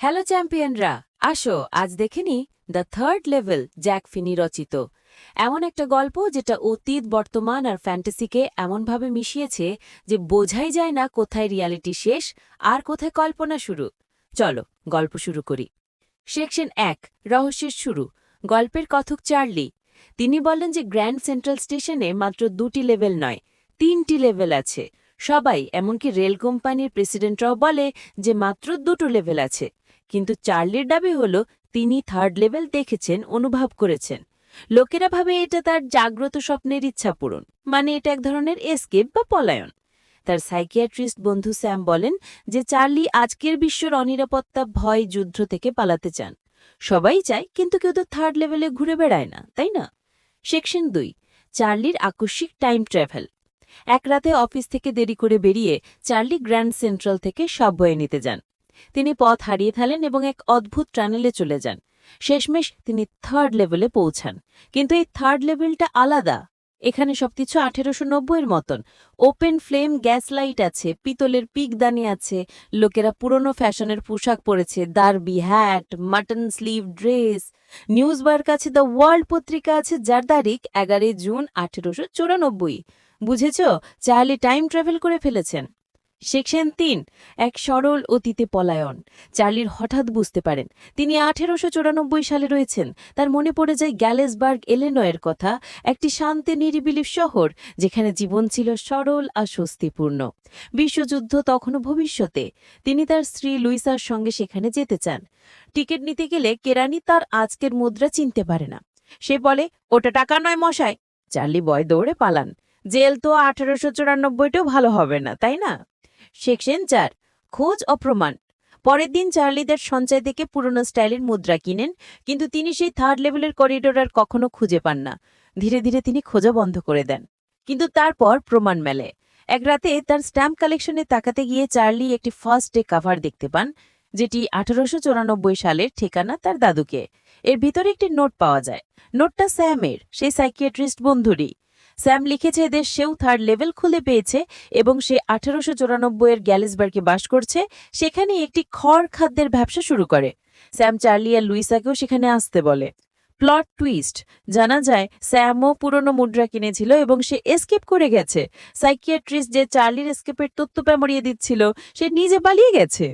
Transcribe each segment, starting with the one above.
Hello চ্যাম্পিয়নরা, আসো আজ দেখে নি দ্য থার্ড লেভেল জ্যাক ফিনি রচিত এমন একটা গল্প যেটা অতীত, বর্তমান আর ফ্যান্টাসিকে এমনভাবে মিশিয়েছে যে বোঝাই যায় না কোথায় রিয়ালিটি শেষ আর কোথায় কল্পনা শুরু। চলো গল্প শুরু করি। সেকশন ১, রহস্যের শুরু। গল্পের কথক চার্লি। তিনি বলেন যে গ্র্যান্ড সেন্ট্রাল স্টেশনে মাত্র ২টি লেভেল নয়, ৩টি লেভেল আছে। সবাই, এমনকি রেল কোম্পানির প্রেসিডেন্টরাও বলে যে মাত্র ২টো লেভেল আছে। কিন্তু চার্লির দাবি হল তিনি থার্ড লেভেল দেখেছেন, অনুভব করেছেন। লোকেরা ভাবে এটা তার জাগ্রত স্বপ্নের ইচ্ছা পূরণ, মানে এটা এক ধরনের এসকেপ বা পলায়ন। তার সাইকিয়াট্রিস্ট বন্ধু স্যাম বলেন যে চার্লি আজকের বিশ্বের অনিরাপত্তা, ভয়, যুদ্ধ থেকে পালাতে চান। সবাই চায়, কিন্তু কেউ তো থার্ড লেভেলে ঘুরে বেড়ায় না, তাই না? সেকশন ২, চার্লির আকস্মিক টাইম ট্রাভেল। এক রাতে অফিস থেকে দেরি করে বেরিয়ে চার্লি গ্র্যান্ড সেন্ট্রাল থেকে সাবওয়ে নিতে যান। তিনি পথ হারিয়ে ফেলেন এবং এক অদ্ভুত টানেলে চলে যান। শেষমেশ তিনি থার্ড লেভেলে পৌঁছান। কিন্তু এই থার্ড লেভেলটা আলাদা। এখানে সবকিছু ১৮৯০-এর মতন। ওপেন ফ্লেম গ্যাস লাইট আছে, পিতলের পিকদানি আছে, লোকেরা পুরনো ফ্যাশনের পোশাক পরেছে, derby hat, mutton sleeve dress. News বয়ের কাছে দ্য ওয়ার্ল্ড পত্রিকা আছে, যার তারিখ ১১ জুন ১৮৯৪। বুঝেছ, চার্লি টাইম ট্রাভেল করে ফেলেছেন। সেকশন ৩, এক সরল অতীতে পলায়ন। চার্লির হঠাৎ বুঝতে পারেন তিনি ১৮৯৪ সালে রয়েছেন। তার মনে পড়ে যায় গ্যালেসবার্গ, ইলিনয়ের কথা, একটি শান্ত নিরিবিলি শহর যেখানে জীবন ছিল সরল আর স্বস্তিপূর্ণ। বিশ্বযুদ্ধ তখনও ভবিষ্যতে। তিনি তার স্ত্রী লুইসার সঙ্গে সেখানে যেতে চান। টিকিট নিতে গেলে কেরানি তার আজকের মুদ্রা চিনতে পারে না। সে বলে, ওটা টাকা নয় মশাই। চার্লি ভয়ে দৌড়ে পালান। জেল তো ১৮৯৪-টেও ভালো হবে না, তাই না? সেকশন ৪, খোঁজ ও প্রমাণ। পরের দিন চার্লিদের সঞ্চয় থেকে পুরনো স্টাইলের মুদ্রা কিনেন, কিন্তু তিনি সেই থার্ড লেভেলের করিডোর আর কখনো খুঁজে পান না। ধীরে ধীরে তিনি খোঁজা বন্ধ করে দেন। কিন্তু তারপর প্রমাণ মেলে। এক রাতে তার স্ট্যাম্প কালেকশনে তাকাতে গিয়ে চার্লি একটি ফার্স্ট ডে কাভার দেখতে পান, যেটি ১৮৯৪ সালের, ঠিকানা তার দাদুকে। এর ভিতরে একটি নোট পাওয়া যায়। নোটটা স্যামের, সেই সাইকিয়াট্রিস্ট বন্ধুরই। স্যাম লিখেছে এদের সেও থার্ড লেভেল খুলে পেয়েছে এবং সে ১৮৯৪-এর গ্যালিসবার্গে বাস করছে। সেখানে একটি খড় খাদ্যের ব্যবসা শুরু করে। স্যাম চার্লি আর লুইসাকেও সেখানে আসতে বলে। প্লট টুইস্ট, জানা যায় স্যামও পুরনো মুদ্রা কিনেছিল এবং সে এসকেপ করে গেছে। সাইকিয়াট্রিস্ট যে চার্লির এসকেপের তথ্য পেমরিয়ে দিচ্ছিল, সে নিজে পালিয়ে গেছে।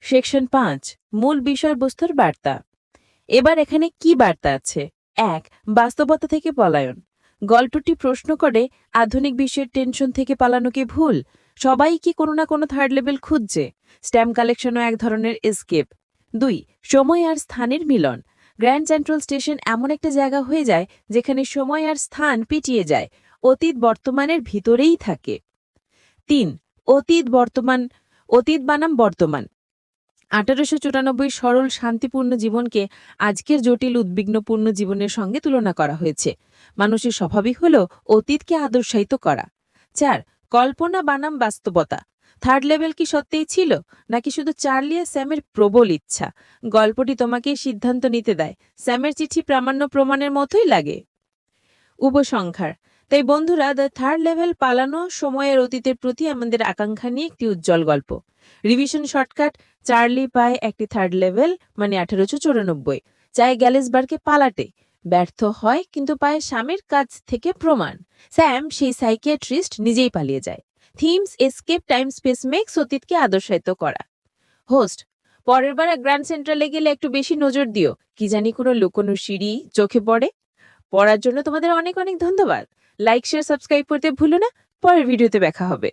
সেকশন ৫, মূল বিষয়বস্তুর বার্তা। এবার এখানে কি বার্তা আছে? ১, বাস্তবতা থেকে পলায়ন। গল্পটি প্রশ্ন করে, আধুনিক বিশ্বের টেনশন থেকে পালানো কি ভুল? সবাই কি কোনো না কোনো থার্ড লেভেল খুঁজছে? স্ট্যাম্প কালেকশনও এক ধরনের এসকেপ। ২, সময় আর স্থানের মিলন। গ্র্যান্ড সেন্ট্রাল স্টেশন এমন একটা জায়গা হয়ে যায় যেখানে সময় আর স্থান পিটিয়ে যায়, অতীত বর্তমানের ভিতরেই থাকে। ৩, অতীত বনাম বর্তমান। ১৮৯৪ সরল শান্তিপূর্ণ জীবনকে আজকের জটিল উদ্বিগ্নপূর্ণ জীবনের সঙ্গে তুলনা করা হয়েছে। মানুষের স্বভাবই হল অতীতকে আদর্শায়িত করা। ৪, কল্পনা বানাম বাস্তবতা। থার্ড লেভেল কি সত্যিই ছিল, নাকি শুধু চার্লি আর স্যামের প্রবল ইচ্ছা? গল্পটি তোমাকে সিদ্ধান্ত নিতে দেয়। স্যামের চিঠি প্রামাণ্য প্রমাণের মতোই লাগে। উপসংহার। তাই বন্ধুরা, দ্য থার্ড লেভেল পালানো সময়ের অতীতের প্রতি আমাদের আকাঙ্ক্ষা নিয়ে একটি উজ্জ্বল গল্প। রিভিশন শর্টকাট: চার্লি পায় একটি থার্ড লেভেল, মানে ১৮৯৪, চায় গ্যালেসবার্গে পালাতে, ব্যর্থ হয় কিন্তু পায় স্বামীর কাছ থেকে প্রমাণ। স্যাম, সেই সাইকিয়াট্রিস্ট, নিজেই পালিয়ে যায়। থিমস: এসকেপ, টাইম স্পেস মেক্স, অতীতকে আদর্শায়িত করা। হোস্ট: পরের বার গ্র্যান্ড সেন্ট্রালে গেলে একটু বেশি নজর দিও, কি জানি কোনো লুকোনো সিঁড়ি চোখে পড়ে। পড়ার জন্য তোমাদের অনেক অনেক ধন্যবাদ। লাইক, শেয়ার, সাবস্ক্রাইব করতে ভুলো না। পরের ভিডিওতে দেখা হবে।